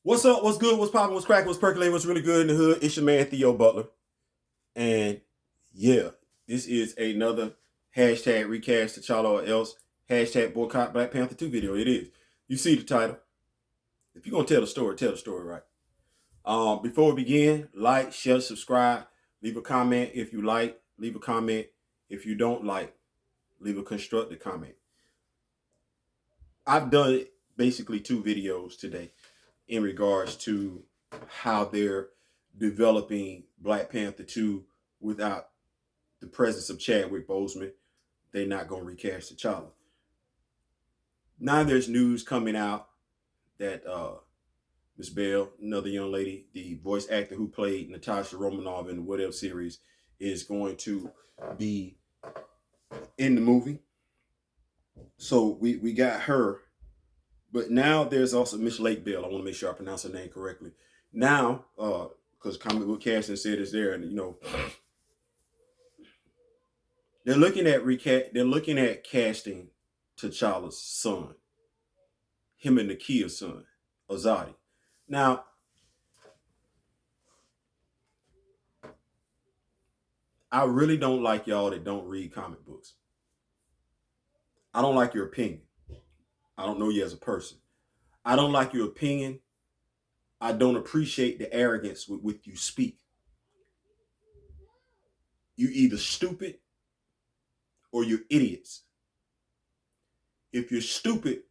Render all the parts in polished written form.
What's up? What's good? What's popping? What's cracking? What's percolating? What's really good in the hood? It's your man Theo Butler, and yeah, this is another hashtag recast T'Challa or else hashtag boycott Black Panther 2 video. It is. You see the title. If you're gonna tell the story right. Before we begin, like, share, subscribe, leave a comment if you like, leave a comment if you don't like, leave a constructive comment. I've done basically two videos today in regards to how they're developing Black Panther 2 without the presence of Chadwick Boseman. They're not going to recast T'Challa. Now there's news coming out that Miss Bell, another young lady, the voice actor who played Natasha Romanoff in the What If series, is going to be in the movie. So we got her. But now there's also Miss Lake Bell. I want to make sure I pronounce her name correctly. Now, because comic book casting said it's there, and they're looking at casting T'Challa's son, him and Nakia's son, Azadi. Now, I really don't like y'all that don't read comic books. I don't like your opinion. I don't know you as a person. I don't like your opinion. I don't appreciate the arrogance with which you speak. You either stupid or you're idiots. If you're stupid,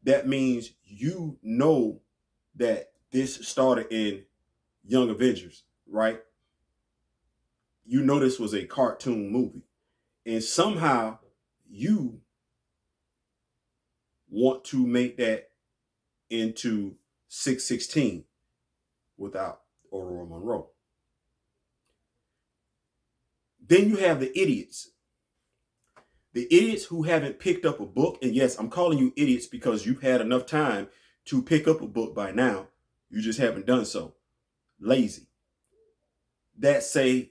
that means you know that this started in Young Avengers, right? You know this was a cartoon movie. And somehow you want to make that into 616 without Aurora Monroe. Then you have the idiots. The idiots who haven't picked up a book. And yes, I'm calling you idiots because you've had enough time to pick up a book by now. You just haven't done so. Lazy. That say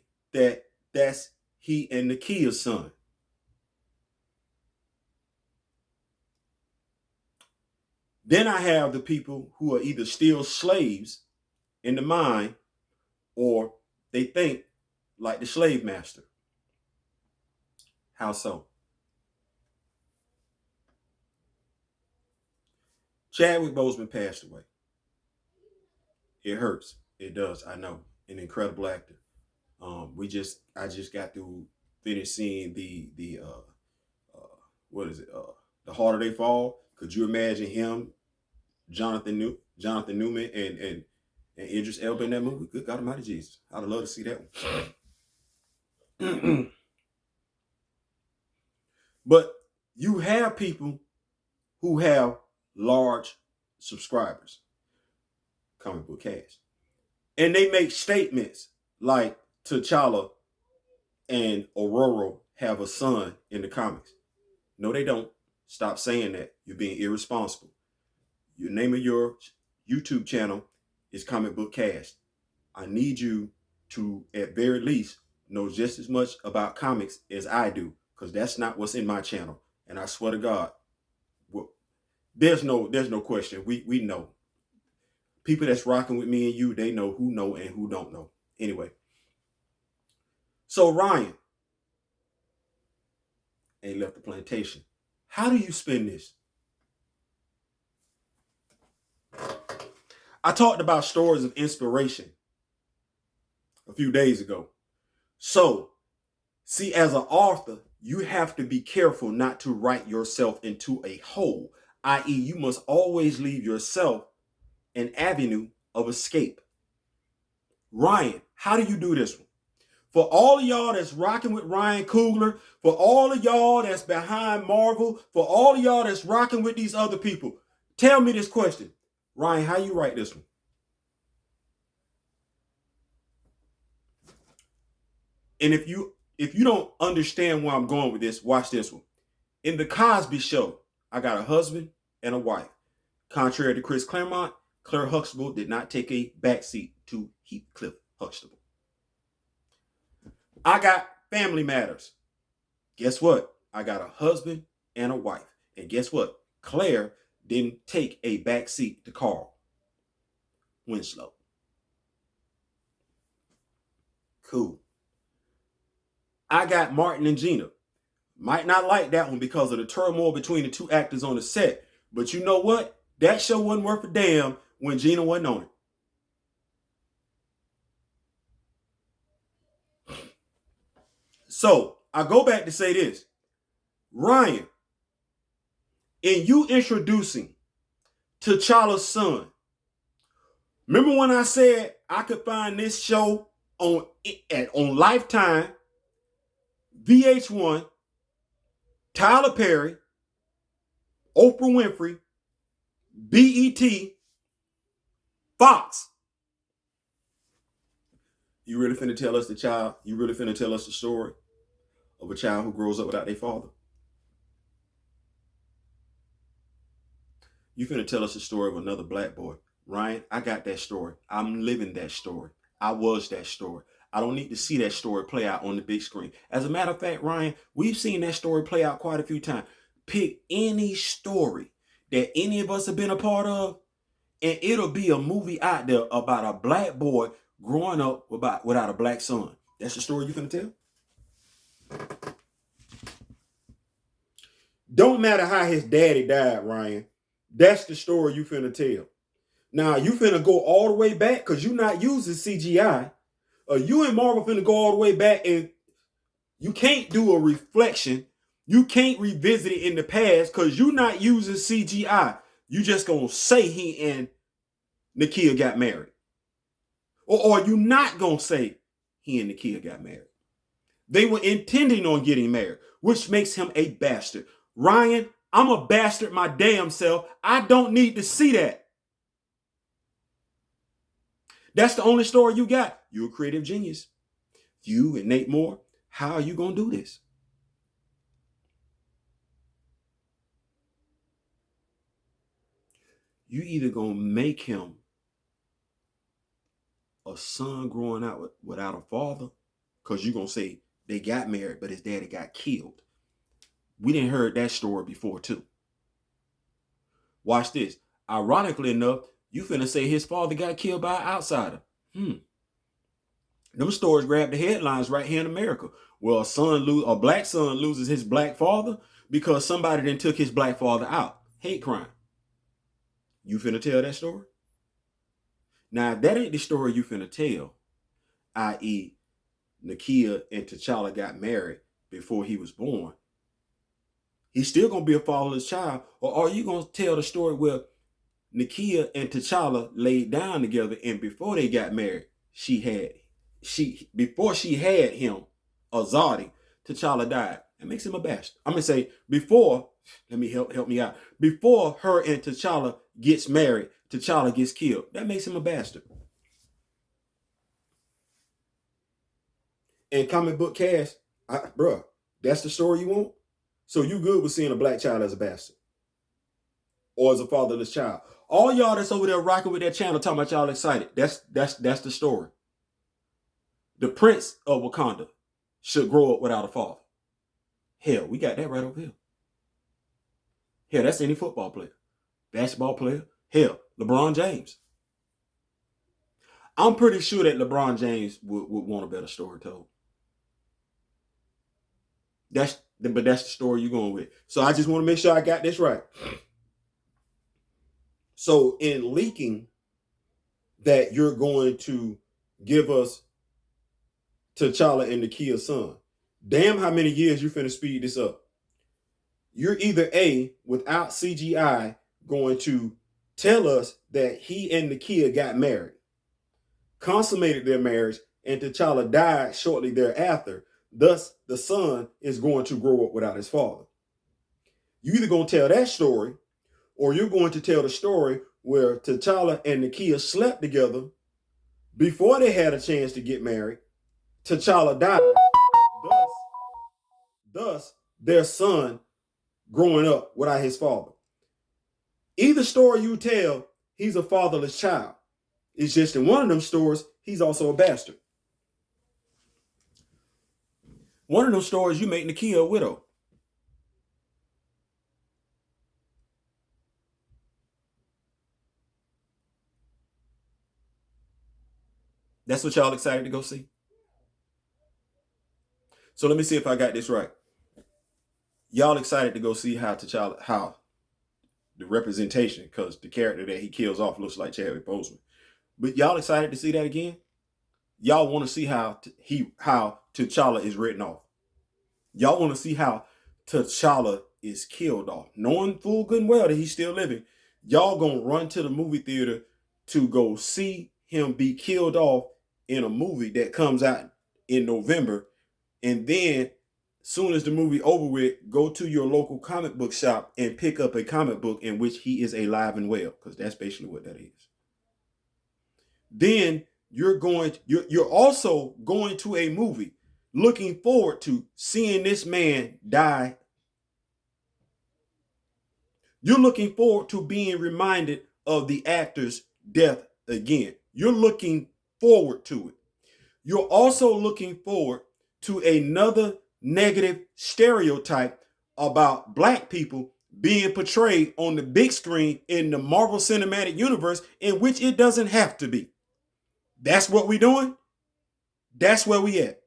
that's he and Nakia's son. Then I have the people who are either still slaves in the mind or they think like the slave master. How so? Chadwick Boseman passed away. It hurts. It does. I know. An incredible actor. I just got through finish seeing what is it? The Harder They Fall. Could you imagine him, Jonathan Newman, and Idris Elba in that movie? Good God Almighty Jesus! I'd love to see that one. But you have people who have large subscribers, comic book cast, and they make statements like T'Challa and Aurora have a son in the comics. No, they don't. Stop saying that. You're being irresponsible. Your name of your YouTube channel is Comic Book Cast. I need you to, at very least, know just as much about comics as I do, because that's not what's in my channel. And I swear to God, well, there's no question. We know. People that's rocking with me and you, they know and who don't know. Anyway, so Ryan ain't left the plantation. How do you spend this? I talked about stories of inspiration a few days ago. So, see, as an author, you have to be careful not to write yourself into a hole, i.e., you must always leave yourself an avenue of escape. Ryan, how do you do this one? For all of y'all that's rocking with Ryan Coogler, for all of y'all that's behind Marvel, for all of y'all that's rocking with these other people, tell me this question. Ryan, how you write this one? And if you don't understand where I'm going with this, watch this one. In the Cosby Show, I got a husband and a wife. Contrary to Chris Claremont, Claire Huxtable did not take a backseat to Heathcliff Huxtable. I got Family Matters. Guess what? I got a husband and a wife. And guess what? Claire didn't take a backseat to Carl. Winslow. Cool. I got Martin and Gina. Might not like that one because of the turmoil between the two actors on the set. But you know what? That show wasn't worth a damn when Gina wasn't on it. So I go back to say this. Ryan, in you introducing T'Challa's son, remember when I said I could find this show on Lifetime, VH1, Tyler Perry, Oprah Winfrey, BET, Fox. You really finna tell us you really finna tell us the story of a child who grows up without their father? You finna tell us the story of another black boy. Ryan, I got that story. I'm living that story. I was that story. I don't need to see that story play out on the big screen. As a matter of fact, Ryan, we've seen that story play out quite a few times. Pick any story that any of us have been a part of, and it'll be a movie out there about a black boy growing up without a black son. That's the story you finna tell? Don't matter how his daddy died, Ryan. That's the story you finna tell. Now, you finna go all the way back because you're not using CGI. You and Marvel finna go all the way back, and you can't do a reflection. You can't revisit it in the past because you're not using CGI. You just gonna say he and Nakia got married. Or are you not gonna say he and Nakia got married? They were intending on getting married, which makes him a bastard. Ryan, I'm a bastard my damn self. I don't need to see that. That's the only story you got. You're a creative genius. You and Nate Moore, how are you going to do this? You either going to make him a son growing out without a father, because you're going to say they got married, but his daddy got killed. We didn't heard that story before, too. Watch this. Ironically enough, you finna say his father got killed by an outsider. Them stories grab the headlines right here in America. Well, a black son loses his black father because somebody then took his black father out. Hate crime. You finna tell that story? Now, if that ain't the story you finna tell, i.e., Nakia and T'Challa got married before he was born, he's still gonna be a fatherless child. Or are you gonna tell the story where Nakia and T'Challa laid down together, and before they got married, before she had him, Azadi, T'Challa died. That makes him a bastard. I'm gonna say before. Let me help me out. Before her and T'Challa gets married, T'Challa gets killed. That makes him a bastard. And comic book cast, bruh, that's the story you want. So you good with seeing a black child as a bastard or as a fatherless child? All y'all that's over there rocking with that channel talking about y'all excited. That's the story. The prince of Wakanda should grow up without a father. Hell, we got that right over here. Hell, that's any football player, basketball player. Hell, LeBron James. I'm pretty sure that LeBron James would want a better story told. But that's the story you're going with. So I just want to make sure I got this right. So in leaking that you're going to give us T'Challa and Nakia's son, damn how many years you finna speed this up. You're either A, without CGI, going to tell us that he and Nakia got married, consummated their marriage, and T'Challa died shortly thereafter. Thus, the son is going to grow up without his father. You either going to tell that story, or you're going to tell the story where T'Challa and Nakia slept together before they had a chance to get married. T'Challa died. Thus, their son growing up without his father. Either story you tell, he's a fatherless child. It's just in one of them stories, he's also a bastard. One of those stories, you make Nakia a widow. That's what y'all excited to go see? So let me see if I got this right. Y'all excited to go see how T'Challa, how the representation, because the character that he kills off looks like Chadwick Boseman. But y'all excited to see that again? Y'all want to see how T'Challa is written off. Y'all want to see how T'Challa is killed off, knowing full good and well that he's still living. Y'all gonna run to the movie theater to go see him be killed off in a movie that comes out in November, and then soon as the movie over with, go to your local comic book shop and pick up a comic book in which he is alive and well, because that's basically what that is. Then you're also going to a movie looking forward to seeing this man die. You're looking forward to being reminded of the actor's death again. You're looking forward to it. You're also looking forward to another negative stereotype about black people being portrayed on the big screen in the Marvel Cinematic Universe, in which it doesn't have to be. That's what we're doing. That's where we at.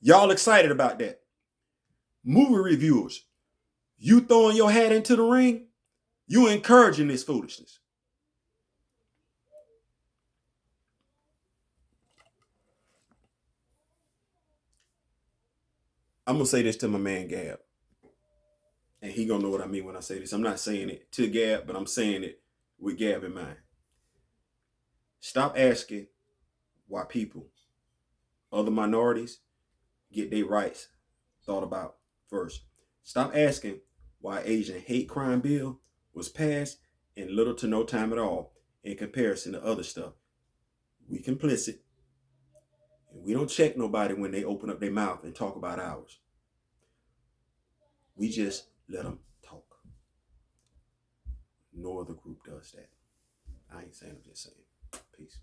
Y'all excited about that? Movie reviewers, you throwing your hat into the ring? You encouraging this foolishness. I'm gonna say this to my man Gab, and he gonna know what I mean when I say this. I'm not saying it to Gab, but I'm saying it with Gab in mind. Stop asking why people, other minorities, get their rights thought about first. Stop asking why Asian hate crime bill was passed in little to no time at all in comparison to other stuff. We complicit, and we don't check nobody when they open up their mouth and talk about ours. We just let them talk. No other group does that. I ain't saying, I'm just saying. Peace.